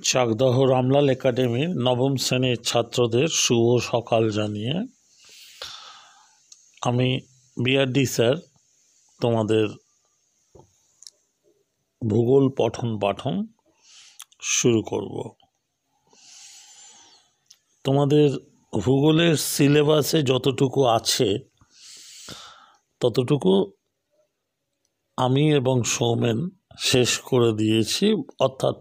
চাকদহ রামলাল একাডেমির নবম শ্রেণীর ছাত্রদের শুভ সকাল জানিয়ে আমি বিআরডি স্যার তোমাদের ভূগোল পঠন পাঠন শুরু করব। তোমাদের ভূগোলের সিলেবাসে যতটুকু আছে ততটুকু আমি এবং সৌমেন শেষ করে দিয়েছি, অর্থাৎ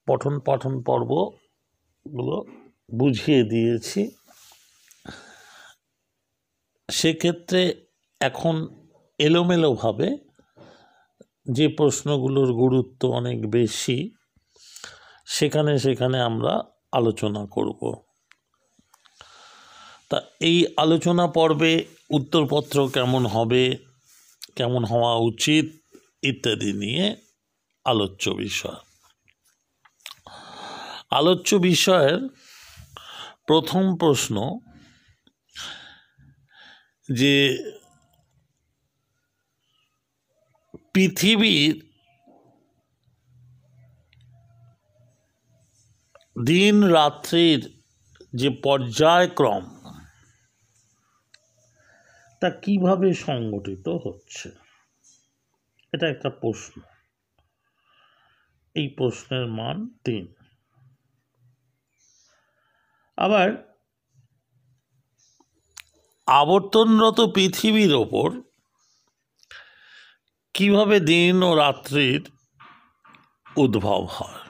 পঠন পাঠন পর্বগুলো বুঝিয়ে দিয়েছি। সেক্ষেত্রে এখন এলোমেলোভাবে যে প্রশ্নগুলোর গুরুত্ব অনেক বেশি সেখানে আমরা আলোচনা করব। তা এই আলোচনা পর্বে উত্তরপত্র কেমন হবে, কেমন হওয়া উচিত ইত্যাদি নিয়ে আলোচ্য বিষয়। আলোচ্য বিষয়ের প্রথম প্রশ্ন যে পৃথিবীর দিন রাত্রির যে পর্যায়ক্রম তা কিভাবে সংগঠিত হচ্ছে, এটা একটা প্রশ্ন। এই প্রশ্নের মান 3। আবার আবর্তনরত পৃথিবীর ওপর কিভাবে দিন ও রাত্রির উদ্ভব হয়,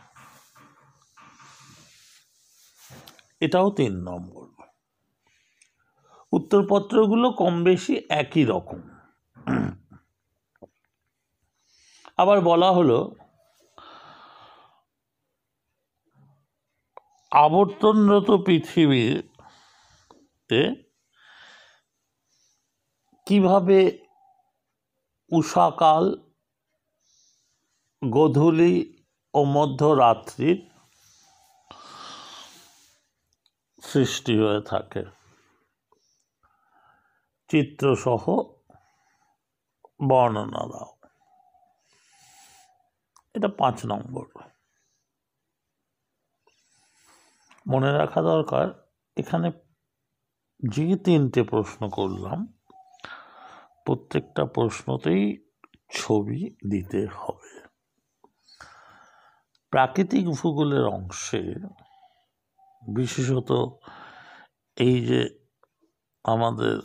এটাও 3 নম্বর। উত্তরপত্রগুলো কম বেশি একই রকম। আবার বলা হলো আবর্তনরত পৃথিবীতে কিভাবে উষাকাল, গোধূলি ও মধ্যরাত্রির সৃষ্টি হয়ে থাকে, চিত্রসহ বর্ণনা দাও। এটা 5 নম্বর। মনে রাখা দরকার, এখানে যে 3টে প্রশ্ন করলাম প্রত্যেকটা প্রশ্নতেই ছবি দিতে হবে। প্রাকৃতিক ভূগোলের অংশে বিশেষত এই যে আমাদের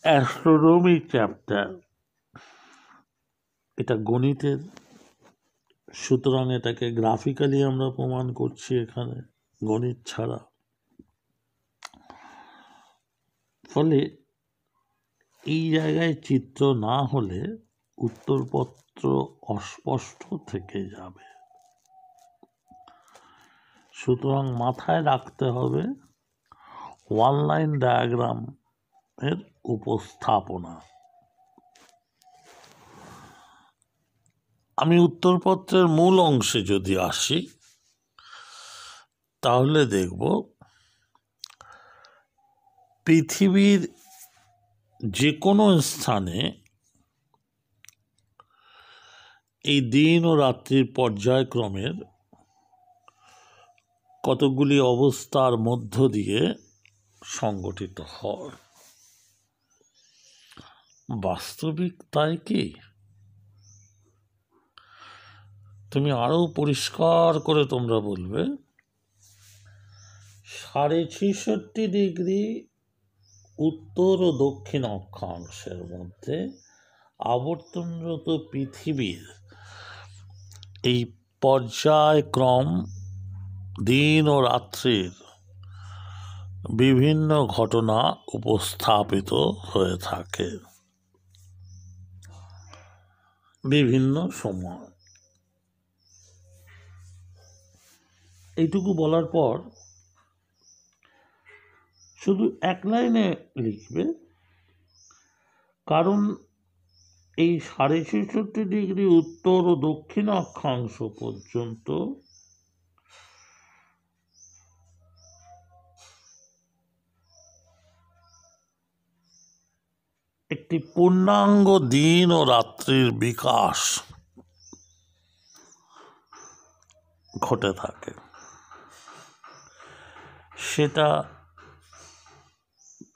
অ্যাস্ট্রোনমি চ্যাপ্টার, এটা গণিতের, সুতরাং এটাকে গ্রাফিক্যালি আমরা প্রমাণ করছি এখানে গণিত ছাড়া। ফলে এই জায়গায় চিত্র না হলে উত্তরপত্র অস্পষ্ট থেকে যাবে। সুতরাং মাথায় রাখতে হবে ওয়ান লাইন ডায়াগ্রাম এর উপস্থাপনা। আমি উত্তরপত্রের মূল অংশে যদি আসি তাহলে দেখব পৃথিবীর যে কোনো স্থানে এই দিন ও রাত্রির পর্যায়ক্রমের কতগুলি অবস্থার মধ্য দিয়ে সংগঠিত হয়। বাস্তবিক তাই কি? তুমি আরো পরিষ্কার করে তোমরা বলবে 66.5 ডিগ্রি উত্তর ও দক্ষিণ অক্ষাংশের মধ্যে আবর্তনরত পৃথিবীর এই পর্যায়ক্রম দিন ও রাত্রির বিভিন্ন ঘটনা উপস্থাপিত হয়ে থাকে বিভিন্ন সময়। এইটুকু বলার পর শুধু এক লাইনে লিখবে, কারণ এই 66.5 ডিগ্রি উত্তর ও দক্ষিণ অক্ষাংশ পর্যন্ত একটি পূর্ণাঙ্গ দিন ও রাত্রির বিকাশ ঘটে থাকে, সেটা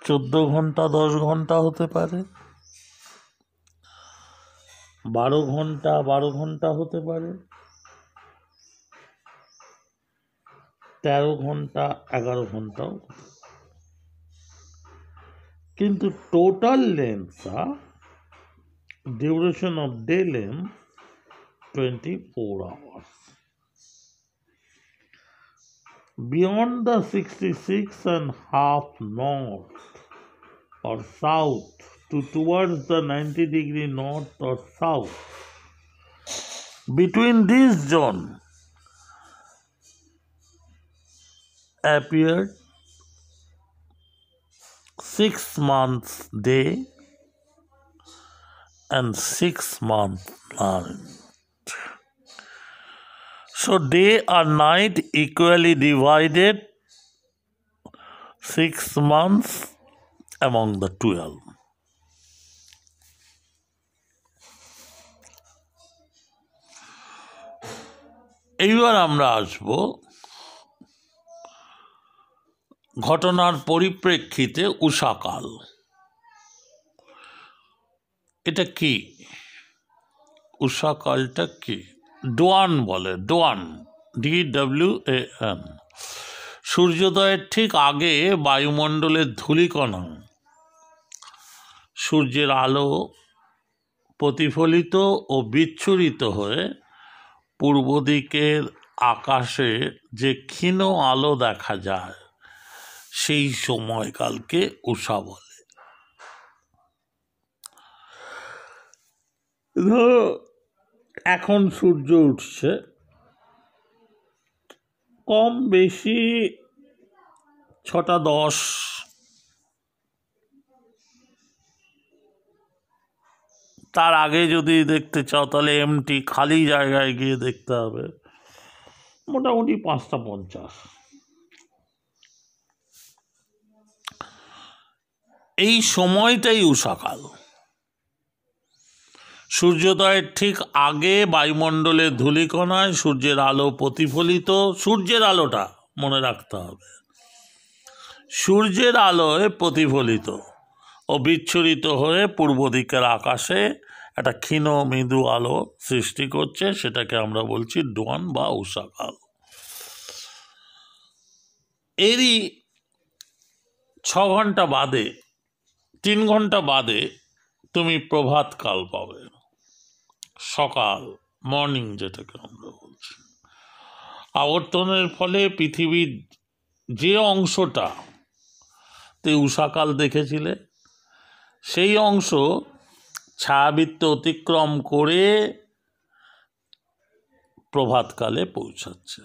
14 ঘন্টা 10 ঘন্টা হতে পারে, 12 ঘন্টা 12 ঘন্টা হতে পারে, 13 ঘন্টা 11 ঘন্টাও, কিন্তু total লেন্থটা duration of day length 24 hours. Beyond the 66.5 north or south towards the 90° north or south, between this zone appeared 6 months day and 6 months night. So day and night equally divided 6 months among the 12. এইবার আমরা আসব ঘটনার পরিপ্রেক্ষিতে উষাকাল। এটা কি? উষাকালটা কি? Don't বলে, don't, DWAN। সূর্যোদয়ের ঠিক আগে বায়ুমণ্ডলের ধূলিকণা সূর্যের আলো প্রতিফলিত ও বিচ্ছুরিত হয়ে পূর্ব দিকের আকাশে যে ক্ষীণ আলো দেখা যায় সেই সময়কালকে উষা বলে। ধরো এখন সূর্য উঠছে, কম বেশি 6:10, তার আগে যদি দেখতে চাও তাহলে এমটি খালি জায়গায় গিয়ে দেখতে হবে, মোটামুটি 5:50। এই সময়টাই উষাকাল। সূর্যোদয়ের ঠিক আগে বায়ুমণ্ডলের ধূলিকণায় সূর্যের আলো প্রতিফলিত, সূর্যের আলোটা মনে রাখতে হবে, সূর্যের আলোয় প্রতিফলিত ও বিচ্ছুরিত হয়ে পূর্ব দিকের আকাশে একটা ক্ষীণ মৃদু আলো সৃষ্টি করছে, সেটাকে আমরা বলছি ডোয়ান বা উষাকাল। এরই 6 ঘন্টা বাদে, 3 ঘন্টা বাদে তুমি প্রভাতকাল পাবে, সকাল, মর্নিং যেটাকে আমরা বলছি। আবর্তনের ফলে পৃথিবীর যে অংশটা তে উষাকাল দেখেছিলে সেই অংশ ছায়াবৃত্ত অতিক্রম করে প্রভাতকালে পৌঁছাচ্ছে,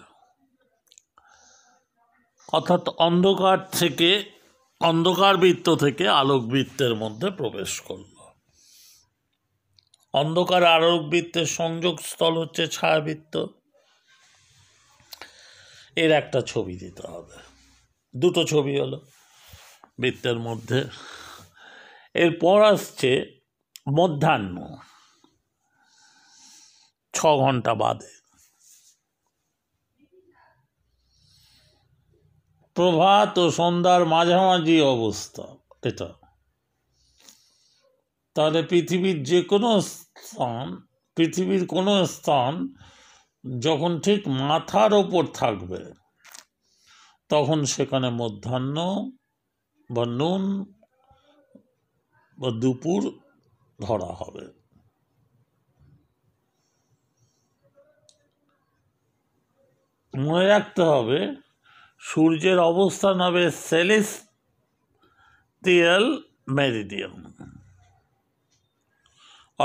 অর্থাৎ অন্ধকার বৃত্ত থেকে আলোক বৃত্তের মধ্যে প্রবেশ করল। অন্ধকার আলোক বৃত্তের সংযোগ স্থল হচ্ছে ছায়াবৃত্ত। এর একটা ছবি দিতে হবে, দুটো ছবি হলো বৃত্তের মধ্যে। এরপর আসছে মধ্যাহ্ন, 6 ঘন্টা বাদে। প্রভাত ও সন্ধ্যার মাঝামাঝি অবস্থা এটা। তাহলে পৃথিবীর কোনো স্থান যখন ঠিক মাথার ওপর থাকবে তখন সেখানে মধ্যাহ্ন বা নুন বা দুপুর ধরা হবে। মনে রাখতে হবে সূর্যের অবস্থান হবে সেলেস্টিয়াল মেরিডিয়ান,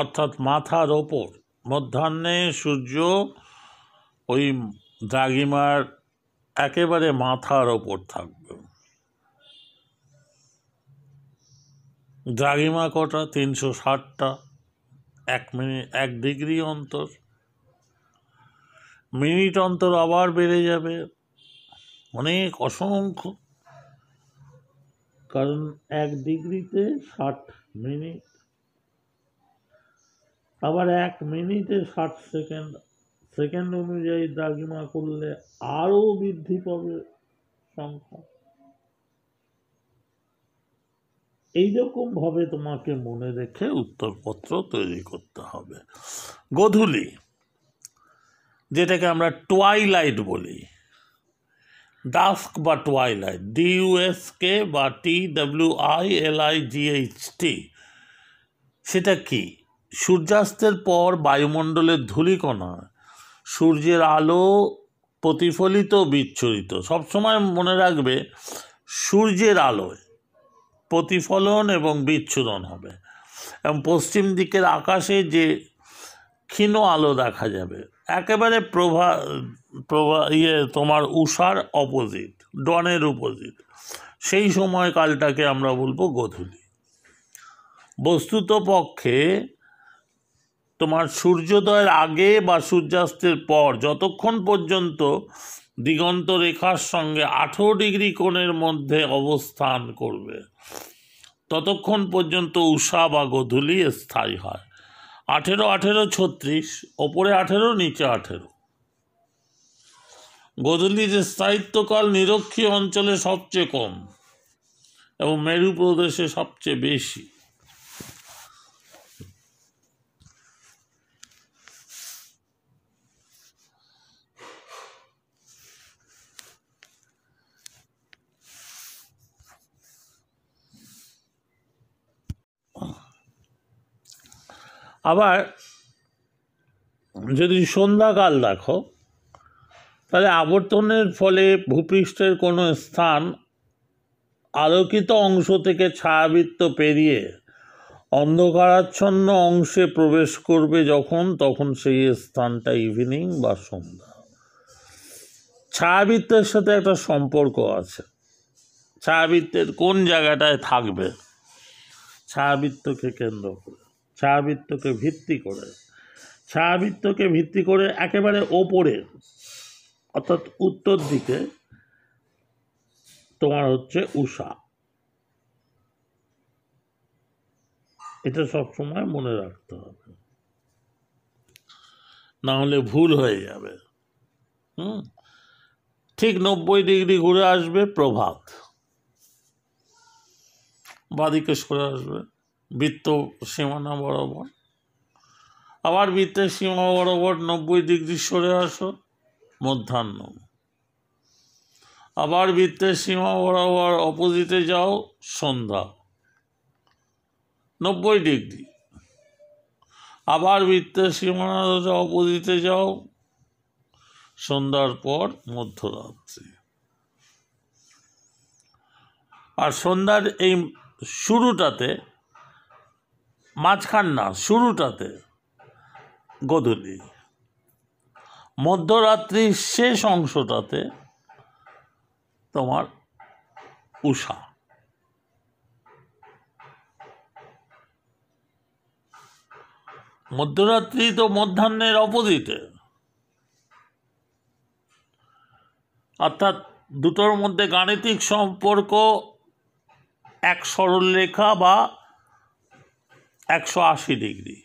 অর্থাৎ মাথার ওপর। মধ্যাহ্নে সূর্য ওই দ্রাঘিমার একেবারে মাথার ওপর থাকবে। দ্রাঘিমা কটা? 360টা, 1 ডিগ্রি অন্তর। মিনিট অন্তর আবার বেড়ে যাবে অনেক, অসংখ্য, কারণ 1 ডিগ্রিতে 60 মিনিট, আবার 1 মিনিটে 60 সেকেন্ড, সেকেন্ড অনুযায়ী দ্রাঘিমা করলে আরো বৃদ্ধি পাবে সংখ্যা। এইরকম ভাবে তোমাকে মনে রেখে উত্তরপত্র তৈরি করতে হবে। গোধূলি, যেটাকে আমরা টুয়াইলাইট বলি, ডাস্ক বা টুয়াইলাইট, ডিইউএসকে বা TWILIGHT, সেটা কি? সূর্যাস্তের পর বায়ুমণ্ডলের ধূলিকণা সূর্যের আলো প্রতিফলিত বিচ্ছুরিত, সবসময় মনে রাখবে সূর্যের আলোয় প্রতিফলন এবং বিচ্ছুরণ হবে, এবং পশ্চিম দিকের আকাশে যে ক্ষীণ আলো দেখা যাবে একেবারে তোমার উষার অপোজিট, ডনের অপোজিট, সেই সময়কালটাকে আমরা বলবো গোধূলি। বস্তুত পক্ষে তোমার সূর্যোদয়ের আগে বা সূর্যাস্তের পর যতক্ষণ পর্যন্ত দিগন্ত রেখার সঙ্গে 18 ডিগ্রি কোণের মধ্যে অবস্থান করবে ততক্ষণ পর্যন্ত উষা বা গোধূলি স্থায়ী হয়। 18, 18, 36, ওপরে 18, নিচে 18। গোধূলির স্থায়িত্বকাল নিরক্ষীয় অঞ্চলে সবচেয়ে কম এবং মেরু প্রদেশে সবচেয়ে বেশি। আবার যদি সন্ধ্যাকাল দেখো, তাহলে আবর্তনের ফলে ভূপৃষ্ঠের কোনো স্থান আলোকিত অংশ থেকে ছায়াবৃত্ত পেরিয়ে অন্ধকারাচ্ছন্ন অংশে প্রবেশ করবে তখন সেই স্থানটা ইভিনিং বা সন্ধ্যা। ছায়াবৃত্তের সাথে একটা সম্পর্ক আছে। ছায়াবৃত্তের কোন জায়গাটায় থাকবে, ছায়াবৃত্তকে কেন্দ্র করে, ছায়াবৃত্তকে ভিত্তি করে একেবারে ওপরে অর্থাৎ উত্তর দিকে তোমার হচ্ছে উষা। এটা সবসময় মনে রাখতে হবে, না হলে ভুল হয়ে যাবে। ঠিক 90 ডিগ্রি ঘুরে আসবে প্রভাত, বাদিকে সরে আসবে বৃত্ত সীমানা বরাবর, আবার বৃত্তের সীমা বরাবর 90 ডিগ্রি সরে আসো মধ্যাহ্ন, আবার বৃত্তের সীমা বরাবর অপোজিটে যাও সন্ধ্যা 90 ডিগ্রি, আবার বৃত্তের সীমানা অপোজিটে যাও সন্ধ্যার পর মধ্যরাত্রি। আর সন্ধ্যার এই শুরুটাতে, মাঝখান না, শুরুটাতে গোধূলি, মধ্যরাত্রির শেষ অংশটাতে তোমার উষা। মধ্যরাত্রি তো মধ্যাহ্নের অপোজিটে, অর্থাৎ দুটোর মধ্যে গাণিতিক সম্পর্ক এক সরলরেখা বা 180 ডিগ্রি।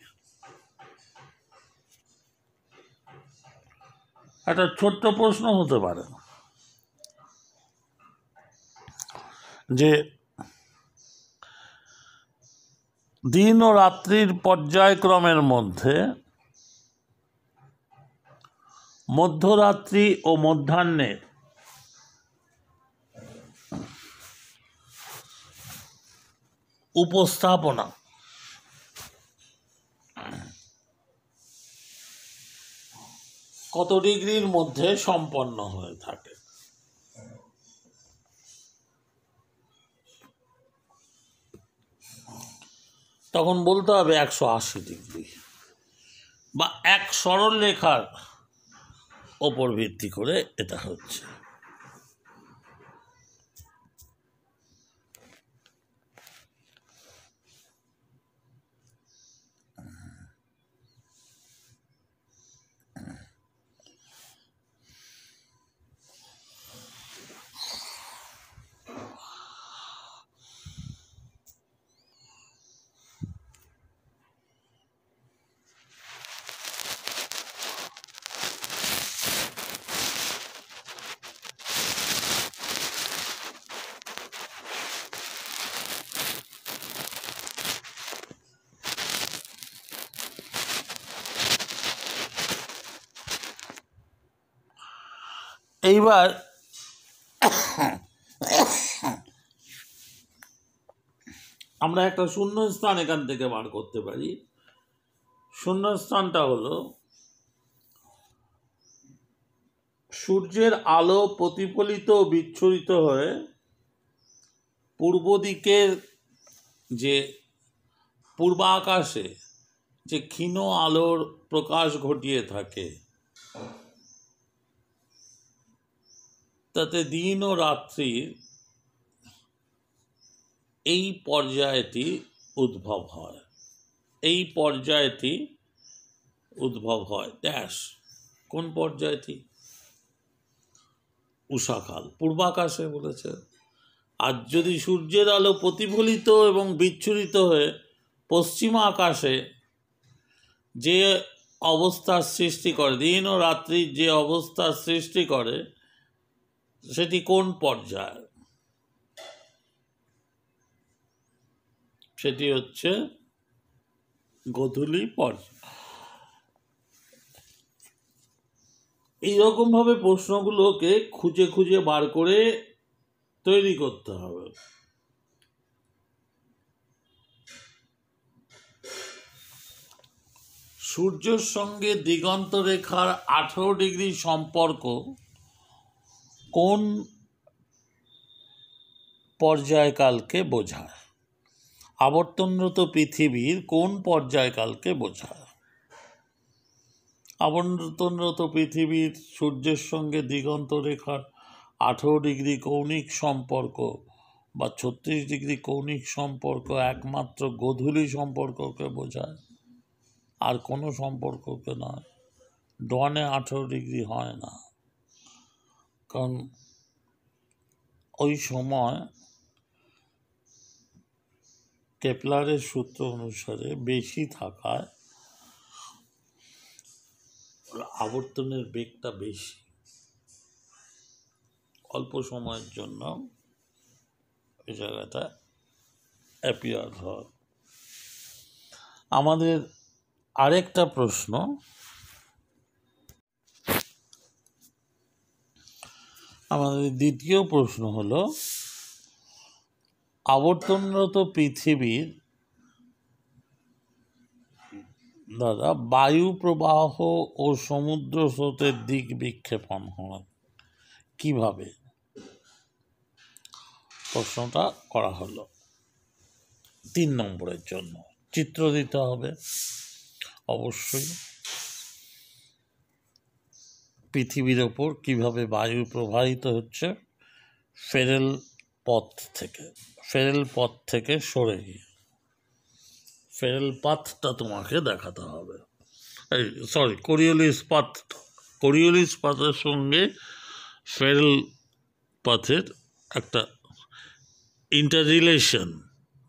একটা ছোট্ট প্রশ্ন হতে পারে যে দিন ও রাত্রির পর্যায়ক্রমের মধ্যে মধ্যরাত্রি ও মধ্যাহ্নের উপস্থাপনা কত ডিগ্রির মধ্যে সম্পন্ন হয়ে থাকে? তখন বলতে হবে 180 ডিগ্রি, বা এক সরল রেখার ওপর ভিত্তি করে এটা হচ্ছে। এইবার আমরা একটা শূন্যস্থান এখান থেকে বার করতে পারি। শূন্যস্থানটা হলো সূর্যের আলো প্রতিফলিত ও বিচ্ছুরিত হয়ে পূর্ব দিকের যে পূর্বাকাশে যে ক্ষীণ আলোর প্রকাশ ঘটিয়ে থাকে, তাতে দিন ও রাত্রির এই পর্যায়টি উদ্ভব হয়। এই পর্যায়টি উদ্ভব হয় ড্যাশ। কোন পর্যায়টি? উষাকাল, পূর্বাকাশে বলেছে। আর যদি সূর্যের আলো প্রতিফলিত এবং বিচ্ছুরিত হয়ে পশ্চিমা আকাশে যে অবস্থার সৃষ্টি করে, দিন ও রাত্রির যে অবস্থার সৃষ্টি করে, সেটি কোন পর্যায়? সেটি হচ্ছে গোধূলি পর্যায়। এইরকমভাবে প্রশ্নগুলোকে খুঁজে খুঁজে বার করে তৈরি করতে হবে। সূর্যের সঙ্গে দিগন্ত রেখার 18 ডিগ্রি সম্পর্ক কোন পর্যায়কালকে বোঝায়? আবর্তনরত পৃথিবীর কোন পর্যায়কালকে বোঝায়? আবর্তনরত পৃথিবীর সূর্যের সঙ্গে দিগন্ত রেখার 18 ডিগ্রি কৌণিক সম্পর্ক বা 36 ডিগ্রি কৌণিক সম্পর্ক একমাত্র গোধূলি সম্পর্ককে বোঝায়, আর কোনো সম্পর্ককে নয়। ডনে 18 ডিগ্রি হয় না, কারণ ওই সময় কেপলারের সূত্র অনুসারে বেশি থাকায় আবর্তনের বেগটা বেশি, অল্প সময়ের জন্য এই জায়গাটা অ্যাপিয়ার হয়। আমাদের আরেকটা প্রশ্ন, আমাদের দ্বিতীয় প্রশ্ন হলো আবর্তনরত পৃথিবীর দ্বারা বায়ু প্রবাহ ও সমুদ্র স্রোতের দিক বিক্ষেপণ হয় কিভাবে? প্রশ্নটা করা হলো 3 নম্বরের জন্য। চিত্র দিতে হবে অবশ্যই। পৃথিবীর ওপর কিভাবে বায়ু প্রবাহিত হচ্ছে ফেরেল পথ থেকে সরে গিয়ে। ফেরেল পাথটা তোমাকে দেখাতে হবে, কোরিওলিস পাথের সঙ্গে ফেরেল পাথের একটা ইন্টাররিলেশন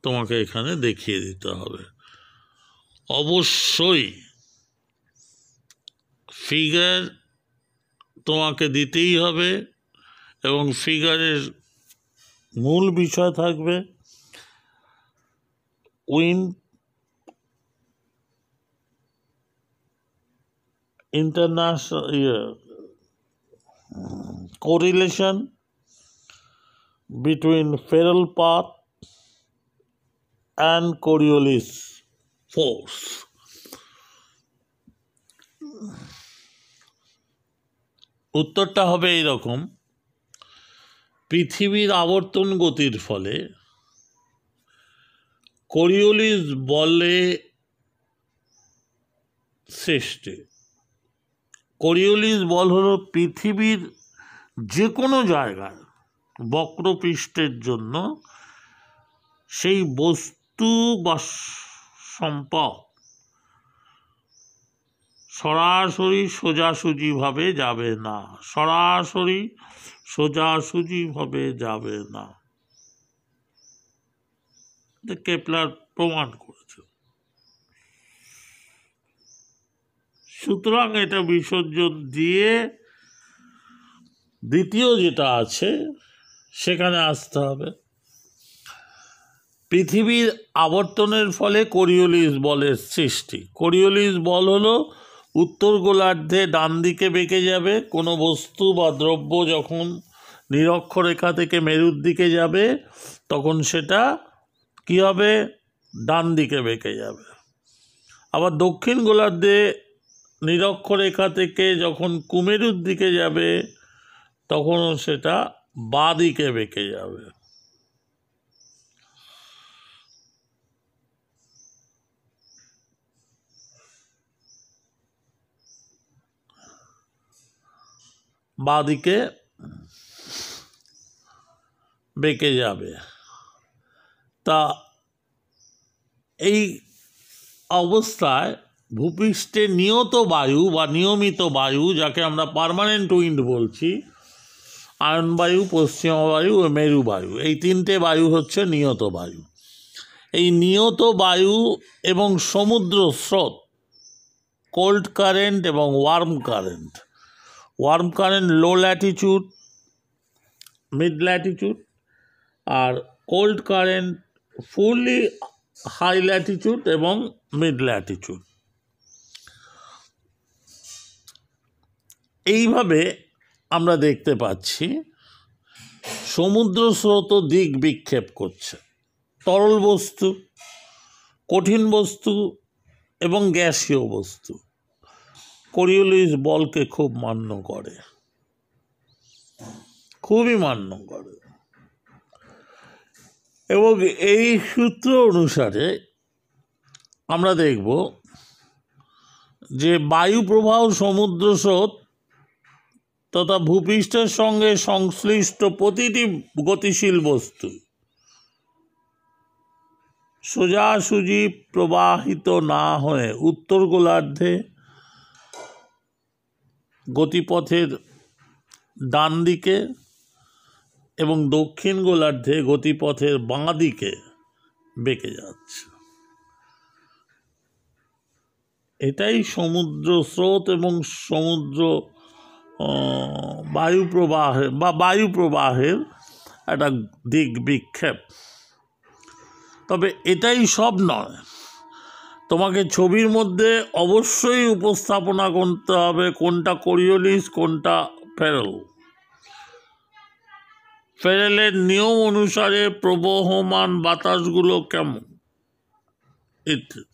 তোমাকে এখানে দেখিয়ে দিতে হবে। অবশ্যই ফিগার তোমাকে দিতেই হবে, এবং ফিগারের মূল বিষয় থাকবে international correlation between feral path and Coriolis force. উত্তরটা হবে এইরকম: পৃথিবীর আবর্তন গতির ফলে কোরিওলিস বলে সৃষ্টি। কোরিওলিস বল হলো পৃথিবীর যে কোনো জায়গায় বক্রপৃষ্ঠের জন্য সেই বস্তু বা সম্পদ সরাসরি সোজাসুজিভাবে যাবে না, কেপলার প্রমাণ করেছে। সুতরাং এটা বিসর্জন দিয়ে দ্বিতীয় যেটা আছে সেখানে আসতে হবে। পৃথিবীর আবর্তনের ফলে কোরিওলিস বলের সৃষ্টি। কোরিওলিস বল হলো উত্তর গোলার্ধে ডান দিকে বেঁকে যাবে। কোনো বস্তু বা দ্রব্য যখন নিরক্ষরেখা থেকে মেরুর দিকে যাবে তখন সেটা কি হবে? ডান দিকে বেঁকে যাবে। আবার দক্ষিণ গোলার্ধে নিরক্ষরেখা থেকে যখন কুমেরুর দিকে যাবে তখনও সেটা বাঁ দিকে বেঁকে যাবে। বাঁ দিকে বেঁকে যাবে। তা এই অবস্থায় ভূপৃষ্ঠে নিয়ত বায়ু বা নিয়মিত বায়ু, যাকে আমরা পার্মানেন্ট উইন্ড বলছি, আয়ন বায়ু, পশ্চিমা বায়ু ও মেরু বায়ু, এই তিনটে বায়ু হচ্ছে নিয়ত বায়ু। এই নিয়ত বায়ু এবং সমুদ্র স্রোত, কোল্ড কারেন্ট এবং warm current, warm current low latitude, mid latitude, আর cold current fully high latitude এবং মিড ল্যাটিটিউড। এইভাবে আমরা দেখতে পাচ্ছি সমুদ্র স্রোত দিক বিক্ষেপ করছে। তরল বস্তু, কঠিন বস্তু এবং গ্যাসীয় বস্তু কোরিওলিস বলকে খুব মান্য করে, খুবই মান্য করে। এবং এই সূত্র অনুসারে আমরা দেখব যে বায়ু প্রবাহ, সমুদ্র স্রোত তথা ভূপৃষ্ঠের সঙ্গে সংশ্লিষ্ট প্রতিটি গতিশীল বস্তু সোজাসুজি প্রবাহিত না হয়ে উত্তর গোলার্ধে গতিপথের ডান দিকে এবং দক্ষিণ গোলার্ধে গতিপথের বাঁ দিকে বেঁকে যাচ্ছে। এটাই সমুদ্র স্রোত এবং সমুদ্র বায়ু প্রবাহের একটা দিক বিক্ষেপ। তবে এটাই সব নয়, তোমাকে ছবির মধ্যে অবশ্যই উপস্থাপনা করতে হবে কোনটা কোরিওলিস, কোনটা ফেরেল। ফেরেলের নিয়ম অনুসারে প্রবহমান বাতাসগুলো কেমন ইত্যাদি।